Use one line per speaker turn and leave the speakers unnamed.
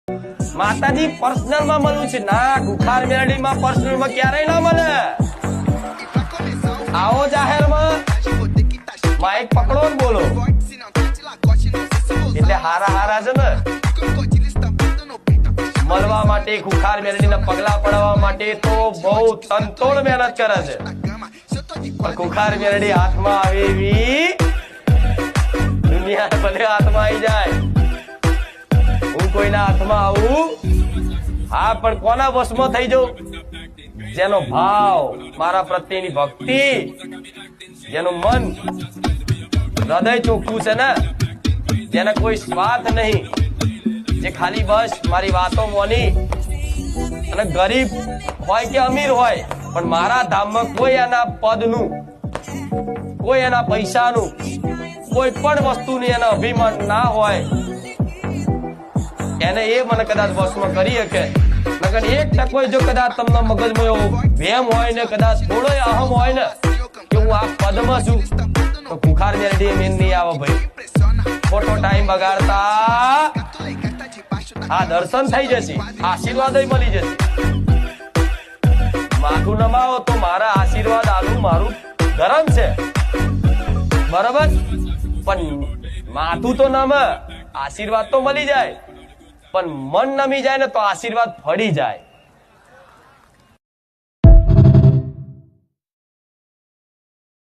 માતાજી પર્સનલ માં મળવું છે ના, ગુખાર મેરડી માં પર્સનલ માં ક્યારેય ના મળે. આવો જાહેર માં માઇક પકડો ને બોલો, એટલે હારા છે ને મળવા માટે, ગુખાર મેરડી ના પગલા પડવા માટે તો બહુ તનતોડ મહેનત કરે છે. પણ ગુખાર મેરડી હાથમાં આવે એવી દુનિયા ભલે હાથમાં આવી જાય, હું કોઈના હાથમાં આવું હા, પણ કોના વશમાં થઈ જાઉં? જેનો ભાવ, મારા પ્રત્યેની ભક્તિ, જેનું મન હૃદય ચોખ્ખું છે ને, જેને કોઈ સ્વાર્થ નહીં, જે ખાલી બસ મારી વાતો મોની, અને ગરીબ હોય કે અમીર હોય પણ મારા ધામમાં કોઈ એના પદનું, કોઈ એના પૈસાનું, કોઈ પણ વસ્તુની એના અભિમાન ના હોય, એને એ મને કદાચ વશમાં કરી શકે. નકર એક ટકો જો કદાચ તમને મગજમાં એવો વહેમ હોય ને, કદાચ થોડો અહમ હોય ને કે હું આ પદમાં છું, તો ગુખાર મેરડી મેન નહીં આવે ભાઈ. ખોટો ટાઈમ બગાડતા આ દર્શન થઈ જશે, આશીર્વાદ મળી જશે. માથું નમાવો તો મારા આશીર્વાદ આલું મારું ધર્મ છે, બરાબર? પણ માથું તો નમે, આશીર્વાદ તો મળી જાય, પણ મન નમી જાય ને તો આશીર્વાદ ફળી જાય.